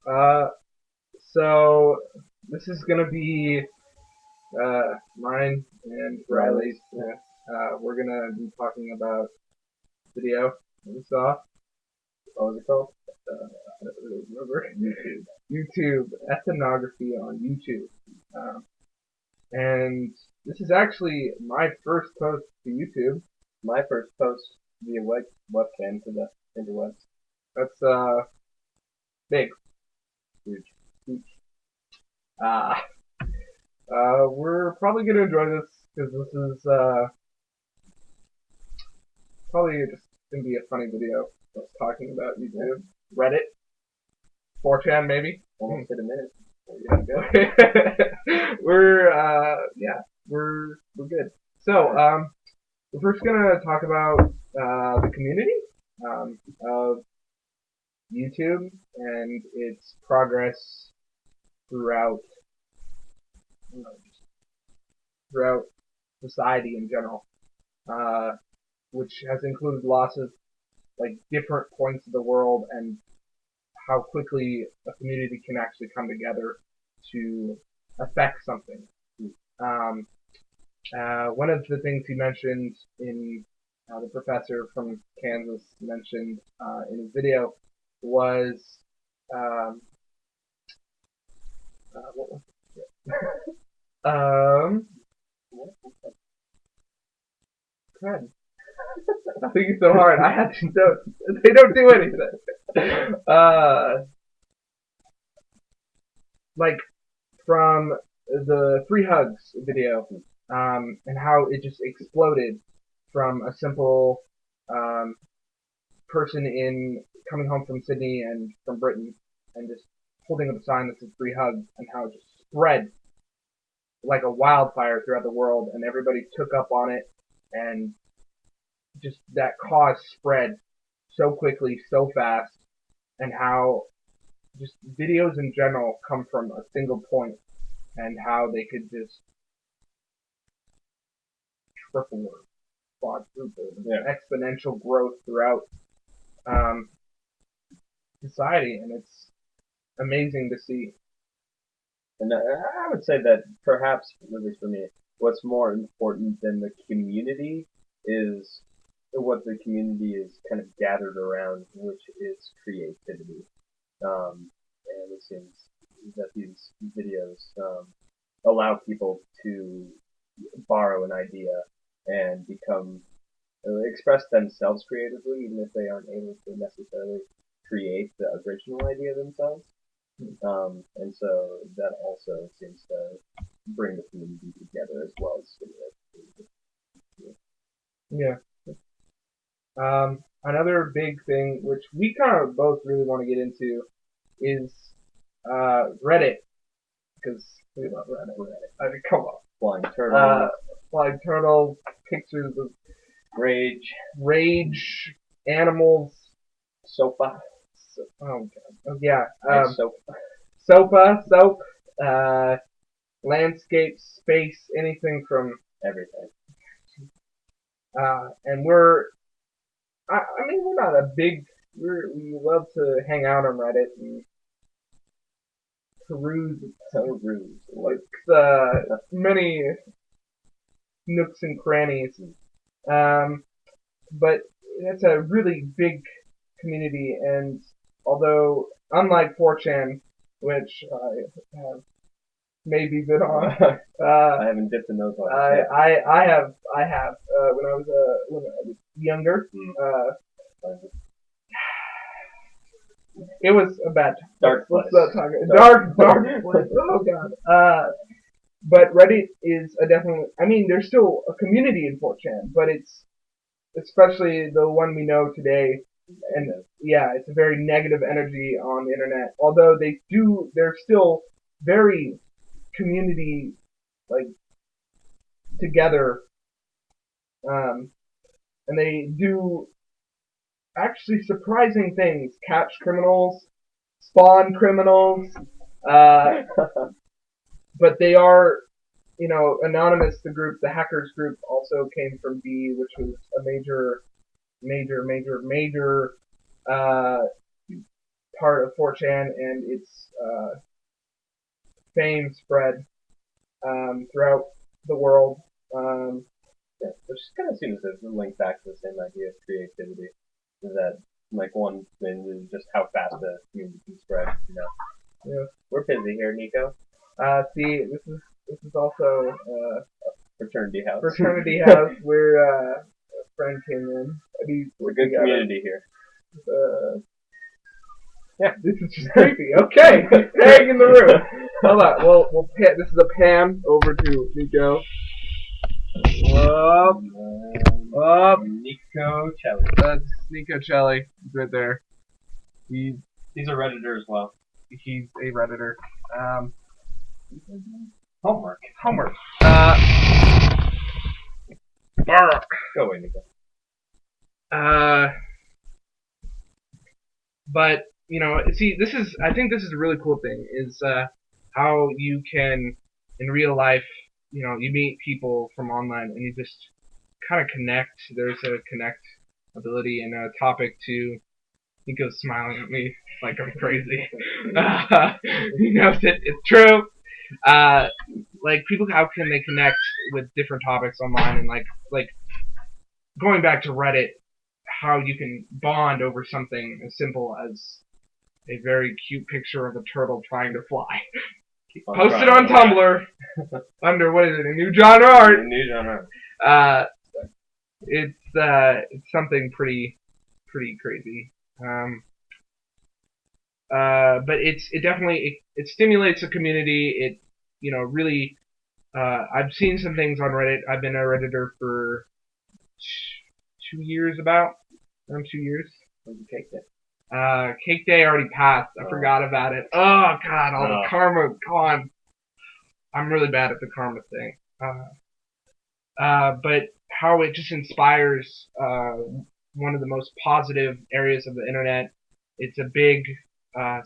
Uh, so this is gonna be mine and Riley's. We're gonna be talking about video that we saw. What was it called? I don't really remember. YouTube ethnography on YouTube. Um, and this is actually my first post to YouTube. My first post via webcam to the interwebs. That's big, Huge. huge. Uh, we're probably gonna enjoy this because this is probably just gonna be a funny video. Us talking about YouTube, Reddit, 4chan maybe. Almost hit a minute. Yeah, we're we're good. So we're first gonna talk about the community of YouTube and its progress throughout you know, throughout society in general, uh, which has included lots of like different points of the world and how quickly a community can actually come together to affect something. Um, One of the things he mentioned in the professor from Kansas mentioned in his video was what was it? God, I think it's so hard. I had to notes. They don't do anything. Like from the Three Hugs video, and how it just exploded from a simple um, person in coming home from Sydney and from Britain and just holding up a sign that says Three Hugs, and how it just spread like a wildfire throughout the world, and everybody took up on it, and just that cause spread so quickly, so fast, and how just videos in general come from a single point, and how they could just triple or quadruple exponential growth throughout um, society, and it's amazing to see. And I would say that perhaps, at least for me, what's more important than the community is what the community is kind of gathered around, which is creativity. And it seems that these videos allow people to borrow an idea and become express themselves creatively, even if they aren't able to necessarily create the original idea themselves. And so that also seems to bring the community together as well as stimulate the community. Yeah. Another big thing, which we kind of both really want to get into, is Reddit, because we love Reddit. I mean, come on. Flying turtles, Flying turtles, pictures of rage, rage, animals. sopa, Oh god. Oh yeah. soap, Soap, landscapes, space, anything from everything. and I mean, we're not a big, we love to hang out on Reddit and peruse, like, many nooks and crannies. Um, but it's a really big community, and although, unlike 4chan, which I have maybe been on, I haven't dipped in those waters yet. I have when I was younger. It was a bad time. Dark Let's place. not talk. Dark place. Oh god. But Reddit is a definitely. I mean, there's still a community in 4chan, but it's especially the one we know today. And yeah, it's a very negative energy on the internet. Although they're still very community like together, um, and they do actually surprising things. Catch criminals, spawn criminals, uh, but they are, anonymous. The group, the hackers group, also came from B, which was a major uh, part of 4chan and its fame spread throughout the world. Yeah, which kind of seems to link back to the same idea of creativity. That like one thing is just how fast a community can spread. Yeah. We're busy here, Nico. See, this is also Fraternity house. fraternity house where a friend came in. It's a good community here. Yeah, this is just creepy. Okay, staying in the room. Hold on, we'll this is a pan over to Nico. Up, up. Nico Celli. That's Nico Celli. He's right there. He's a Redditor as well. He's a Redditor. Homework. Bark. Go away, Nico. But see, I think this is a really cool thing is how you can in real life, you meet people from online and you just kind of connect. There's a connect ability and a topic to. Nico's smiling at me like I'm crazy. He knows it's true. Like people, how can they connect with different topics online and like going back to Reddit, how you can bond over something as simple as a very cute picture of a turtle trying to fly. Posted on Tumblr under what is it? A new genre art. A new genre. It's something pretty crazy. But it definitely it stimulates a community. It really I've seen some things on Reddit. I've been a Redditor for 2 years around 2 years. When's the cake day? Cake day already passed. I forgot about it. Oh god, all the karma gone. I'm really bad at the karma thing. But how it just inspires one of the most positive areas of the internet. It's a big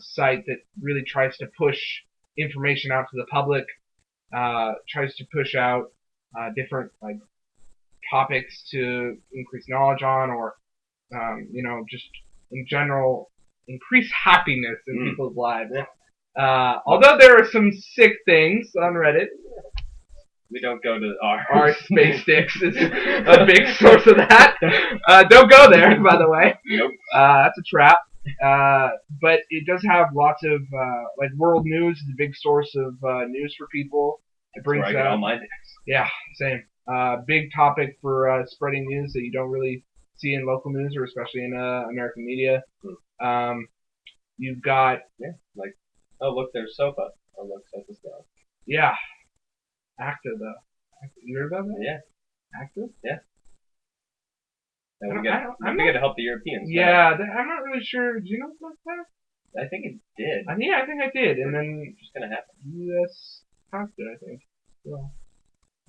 site that really tries to push information out to the public, tries to push out different topics to increase knowledge on, or just in general increase happiness in people's lives. Although there are some sick things on Reddit. We don't go to our space sticks is a big source of that. Don't go there, by the way. Nope. That's a trap. But it does have lots of world news is a big source of news for people. It brings That's where I get all my news. Yeah, same. Big topic for spreading news that you don't really see in local news or especially in American media. You've got oh look, there's Sopa. Oh look, Sopa's gone. Yeah. Active though. You heard about that? Yeah. Active? Yeah. We got to help the Europeans. Yeah, I'm not really sure. Do you know about that? I think it did. Yeah, I think I did. And then it's just gonna happen. U.S. passed it, I think. So,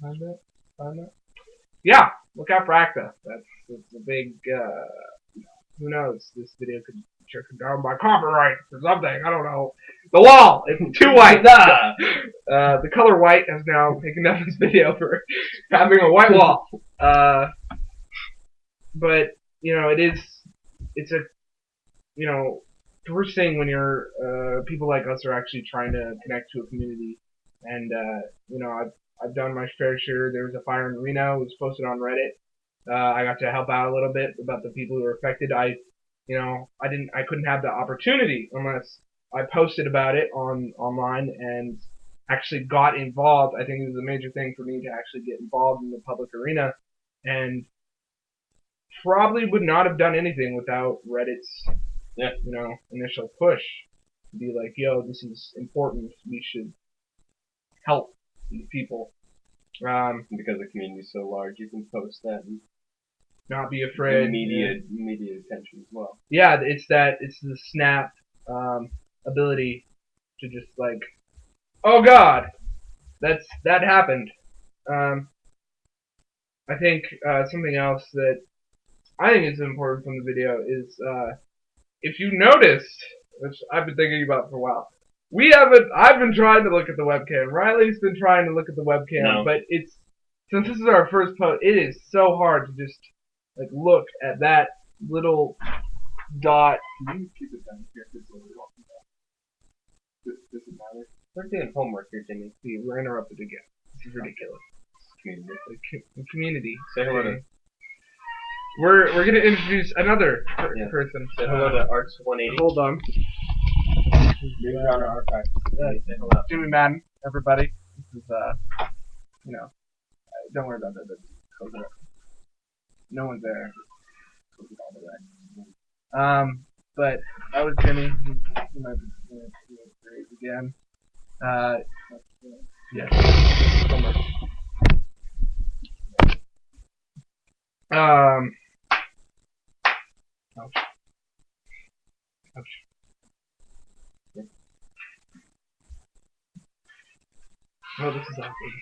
find it. Yeah, look out for ACTA. That's a big. Who knows? This video could be taken down by copyright or something. I don't know. The wall. It's too white. The color white has now taken down this video for having a white wall. But it's a first thing when you're people like us are actually trying to connect to a community, and I've done my fair share. There was a fire in Reno. It was posted on Reddit. I got to help out a little bit about the people who were affected. I couldn't have the opportunity unless I posted about it online and actually got involved. I think it was a major thing for me to actually get involved in the public arena, and probably would not have done anything without Reddit's initial push to be like, yo, this is important. We should help these people. Because the community is so large, you can post that and not be afraid. Media attention as well. Yeah, it's the snap ability to just like, oh god, that happened. I think something else that I think is important from the video is if you noticed, which I've been thinking about for a while. I've been trying to look at the webcam. Riley's been trying to look at the webcam, but since this is our first post, it is so hard to just look at that little dot. Can you keep it down here? It's a little off. Does it matter? We're doing homework here, Jimmy. See, we're interrupted again. This is ridiculous. Community. Say hello to. We're gonna introduce another person. Say hello to Arts 180. Hold on. New genre art practice. Say hello. Jimmy Madden, everybody. This is don't worry about that. Close it up. No one's there. Close it all the way. But that was Jimmy. He might be doing great again. Yeah. Somewhere. Ouch. Ouch. Oh, this is awkward.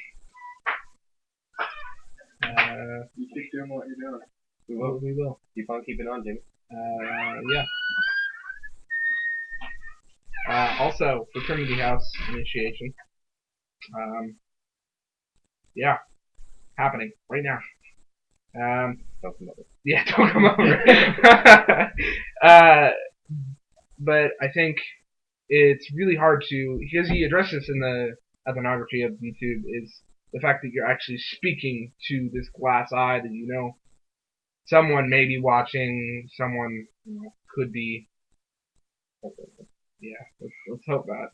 You keep doing what you're doing. We will. Keep on keeping on, Jimmy. Yeah. Also, fraternity house initiation. Yeah, happening right now. Don't come over. Yeah, don't come over. But I think it's really hard to, because he addressed this in the ethnography of YouTube, is the fact that you're actually speaking to this glass eye that you know someone may be watching, someone could be. Yeah, let's hope not.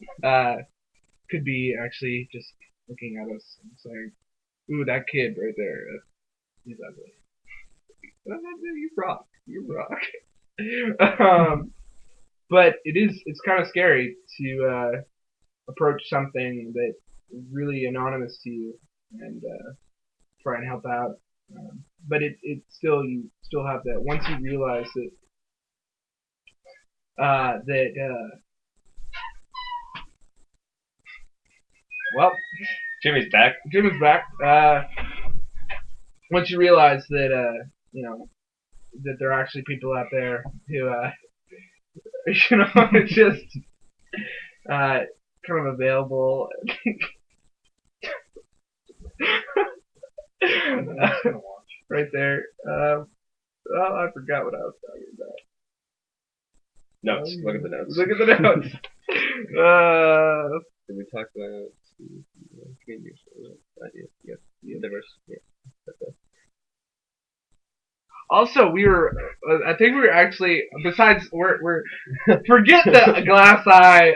Could be actually just looking at us and saying, "Ooh, that kid right there, he's ugly." You rock, you rock. But it's kind of scary to approach something that's really anonymous to you and try and help out. But you still have that once you realize that well, Jimmy's back. Jimmy's back. Once you realize that that there are actually people out there who just kind of available. Right there. Oh, I forgot what I was talking about. Notes. Look at the notes. Look at the notes. Did we talk about community idea? Yes. Yeah. Diverse. Yeah. Also, I think we were actually, besides, we're forget the glass eye.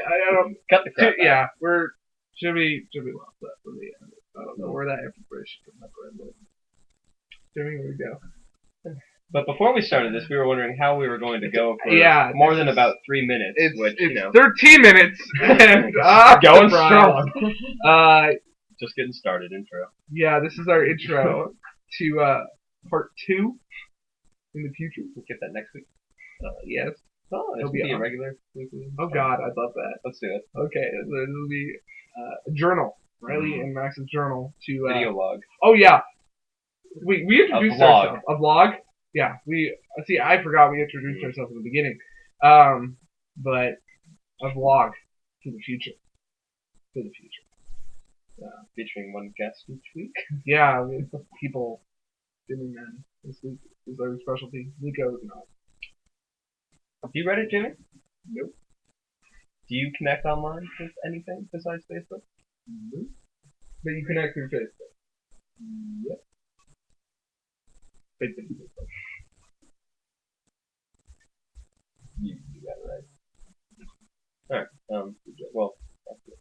Cut the crap. Yeah, Jimmy lost that for me. I don't know where that information came up from. Jimmy, where we go? But before we started this, we were wondering how we were going to go for more than about 3 minutes. It's 13 minutes and going strong. Just getting started. Intro. Yeah, this is our intro to part 2 in the future. We'll get that next week. Yes. Oh, it'll be a regular weekly. Oh God, I'd love that. Let's do it. Okay, it'll be a journal, Riley and Max's journal to video log. Oh yeah, we introduced ourselves. A vlog. Yeah, I forgot we introduced ourselves in the beginning. But a vlog to the future. To the future. Featuring one guest each week. Yeah, we have people doing that. This week is our specialty. Nico is not. You read it, Jimmy? Nope. Do you connect online with anything besides Facebook? Nope. But you connect through Facebook. Yep. Facebook. You got it right. Alright, well, that's it.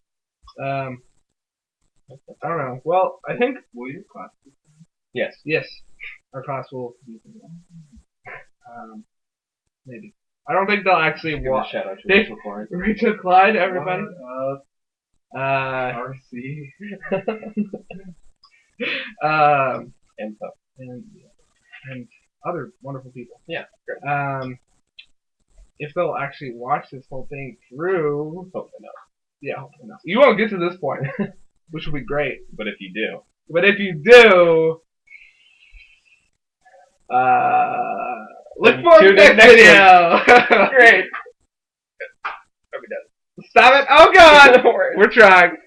I don't know. Well, I think Will your class? Yes. Yes, our class will be maybe. I don't think they'll actually watch. Shout out to Rachel Klein. Rachel Klein, everybody. RC. And other wonderful people. Yeah, great. If they'll actually watch this whole thing through, Hopefully not. Yeah, hopefully not. You won't get to this point, which will be great. But if you do, look forward to the next video. Great. Are we done? Stop it! Oh God, we're trying.